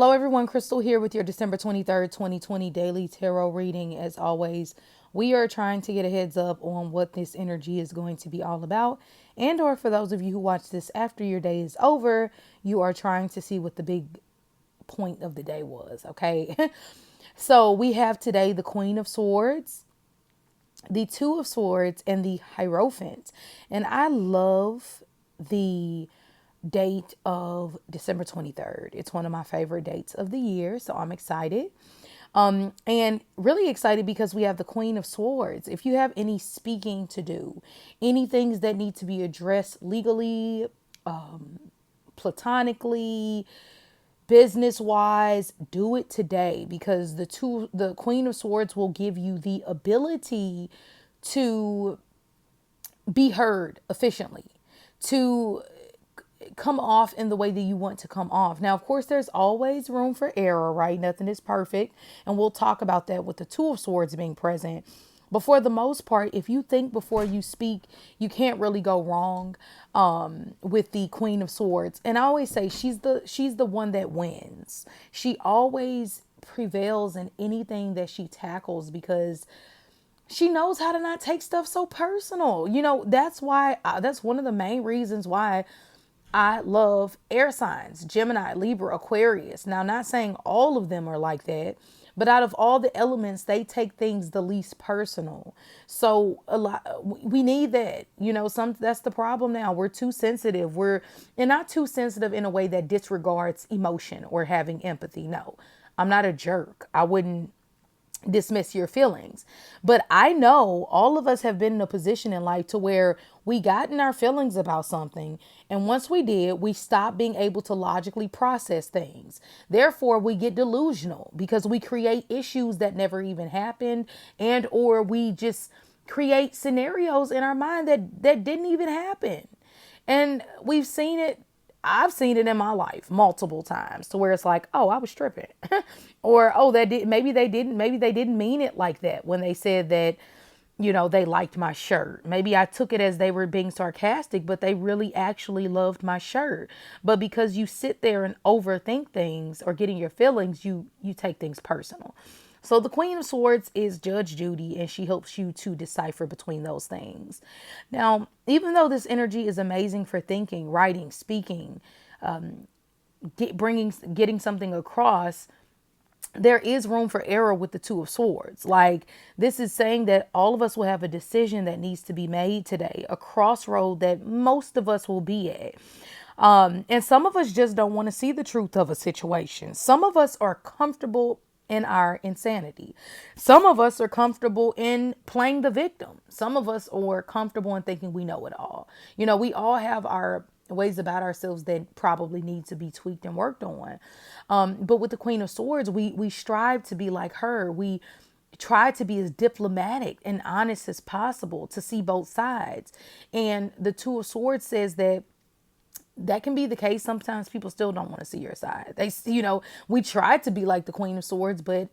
Hello, everyone. Crystal here with your December 23rd, 2020 daily tarot reading. As always, we are trying to get a heads up on what this energy is going to be all about. And or for those of you who watch this after your day is over, you are trying to see what the big point of the day was. Okay. So we have today the Queen of Swords, the Two of Swords, and the Hierophant. And I love the date of December 23rd. It's one of my favorite dates of the year, so I'm excited. And really excited because we have the Queen of Swords. If you have any speaking to do, any things that need to be addressed legally, platonically, business wise, do it today, because the Queen of Swords will give you the ability to be heard efficiently, to come off in the way that you want to come off. Now, of course, there's always room for error, right? Nothing is perfect. And we'll talk about that with the Two of Swords being present. But for the most part, if you think before you speak, you can't really go wrong with the Queen of Swords. And I always say she's the one that wins. She always prevails in anything that she tackles because she knows how to not take stuff so personal. That's why that's one of the main reasons why I love air signs: Gemini, Libra, Aquarius. Now, not saying all of them are like that, but out of all the elements, they take things the least personal. So a lot we need that. Some that's the problem now. We're too sensitive. And not too sensitive in a way that disregards emotion or having empathy. No. I'm not a jerk. I wouldn't dismiss your feelings. But I know all of us have been in a position in life to where we got in our feelings about something. And once we did, we stopped being able to logically process things. Therefore, we get delusional because we create issues that never even happened, and or we just create scenarios in our mind that didn't even happen. And I've seen it in my life multiple times to where it's like, oh, I was tripping. Or, oh, maybe they didn't mean it like that when they said that, they liked my shirt. Maybe I took it as they were being sarcastic, but they really actually loved my shirt. But because you sit there and overthink things or get in your feelings, you take things personal. So the Queen of Swords is Judge Judy, and she helps you to decipher between those things. Now, even though this energy is amazing for thinking, writing, speaking, getting something across, there is room for error with the Two of Swords. Like, this is saying that all of us will have a decision that needs to be made today, a crossroad that most of us will be at. And some of us just don't want to see the truth of a situation. Some of us are comfortable in our insanity. Some of us are comfortable in playing the victim. Some of us are comfortable in thinking we know it all. We all have our ways about ourselves that probably need to be tweaked and worked on. But with the Queen of Swords, we strive to be like her. We try to be as diplomatic and honest as possible to see both sides. And the Two of Swords says that can be the case. Sometimes people still don't want to see your side. We try to be like the Queen of Swords, but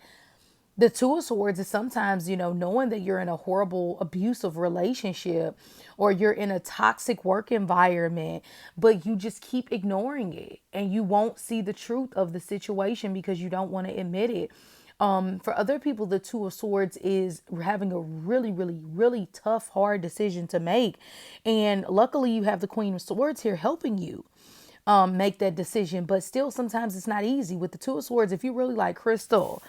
the Two of Swords is sometimes, knowing that you're in a horrible, abusive relationship or you're in a toxic work environment, but you just keep ignoring it and you won't see the truth of the situation because you don't want to admit it. For other people, the Two of Swords is having a really, really, really tough, hard decision to make. And luckily, you have the Queen of Swords here helping you make that decision. But still, sometimes it's not easy. With the Two of Swords, if you really like Crystal,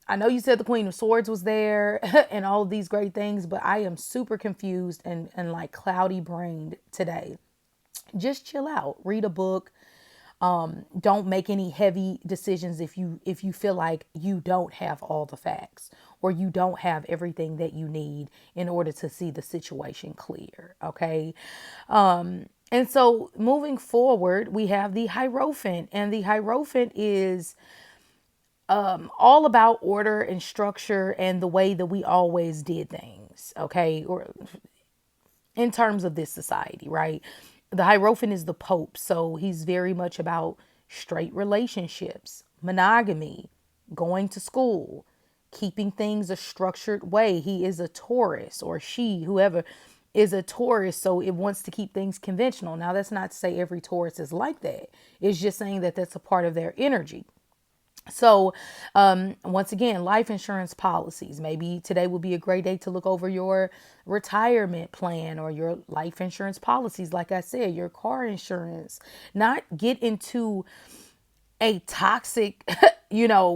I know you said the Queen of Swords was there and all of these great things, but I am super confused and like cloudy brained today. Just chill out, read a book. Don't make any heavy decisions if you feel like you don't have all the facts or you don't have everything that you need in order to see the situation clear. Okay. And so moving forward, we have the Hierophant, and the Hierophant is all about order and structure and the way that we always did things. Okay. Or in terms of this society, right? The Hierophant is the Pope. So he's very much about straight relationships, monogamy, going to school, keeping things a structured way. He is a Taurus, or she, whoever is a Taurus. So it wants to keep things conventional. Now, that's not to say every Taurus is like that. It's just saying that that's a part of their energy. So, once again, life insurance policies. Maybe today would be a great day to look over your retirement plan or your life insurance policies. Like I said, your car insurance. Not get into a toxic,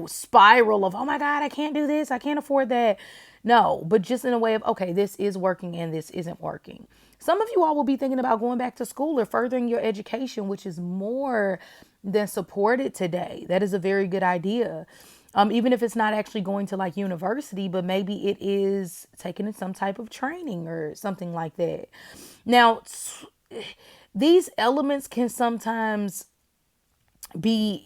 spiral of, oh my God, I can't do this. I can't afford that. No, but just in a way of, okay, this is working and this isn't working. Some of you all will be thinking about going back to school or furthering your education, which is more than supported today. That is a very good idea. Even if it's not actually going to like university, but maybe it is taking some type of training or something like that. Now, these elements can sometimes be,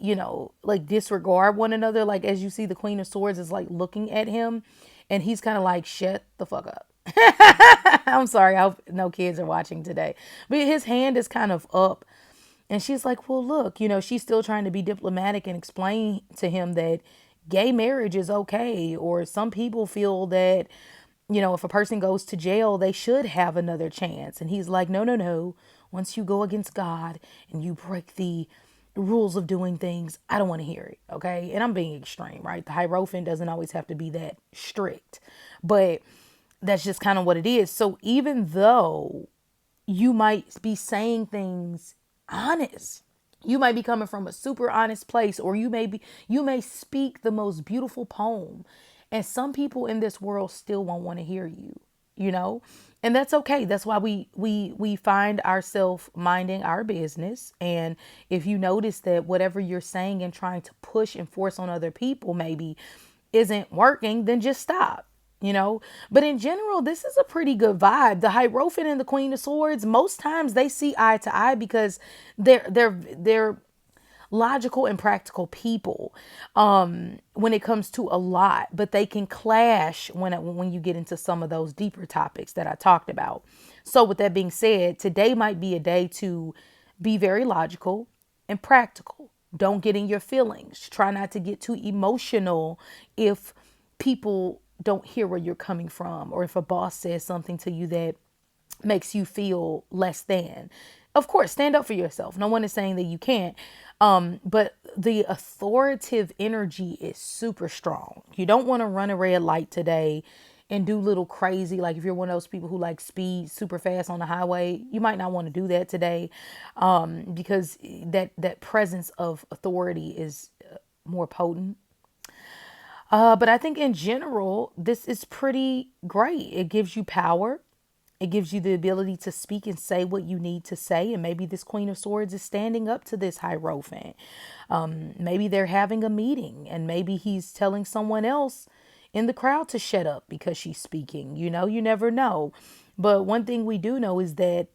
like disregard one another. Like as you see, the Queen of Swords is like looking at him and he's kind of like, shut the fuck up. I'm sorry, I hope no kids are watching today. But his hand is kind of up. And she's like, well, look, she's still trying to be diplomatic and explain to him that gay marriage is okay. Or some people feel that, if a person goes to jail, they should have another chance. And he's like, no, no, no. Once you go against God and you break the rules of doing things, I don't want to hear it. Okay. And I'm being extreme, right? The Hierophant doesn't always have to be that strict, but that's just kind of what it is. So even though you might be saying things honest, you might be coming from a super honest place, or you may speak the most beautiful poem, and some people in this world still won't want to hear you, you know? And that's okay. That's why we find ourselves minding our business. And if you notice that whatever you're saying and trying to push and force on other people maybe isn't working, then just stop. But in general, this is a pretty good vibe. The Hierophant and the Queen of Swords, most times they see eye to eye because they're logical and practical people when it comes to a lot, but they can clash when you get into some of those deeper topics that I talked about. So with that being said, today might be a day to be very logical and practical. Don't get in your feelings. Try not to get too emotional if people don't hear where you're coming from, or if a boss says something to you that makes you feel less than. Of course, stand up for yourself. No one is saying that you can't. But the authoritative energy is super strong. You don't want to run a red light today and do little crazy. Like if you're one of those people who like speed super fast on the highway, you might not want to do that today, because that presence of authority is more potent. But I think in general, this is pretty great. It gives you power. It gives you the ability to speak and say what you need to say. And maybe this Queen of Swords is standing up to this Hierophant. Maybe they're having a meeting and maybe he's telling someone else in the crowd to shut up because she's speaking. You never know. But one thing we do know is that,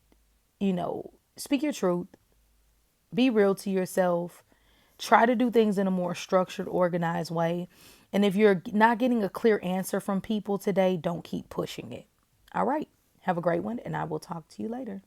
speak your truth, be real to yourself, try to do things in a more structured, organized way. And if you're not getting a clear answer from people today, don't keep pushing it. All right. Have a great one, and I will talk to you later.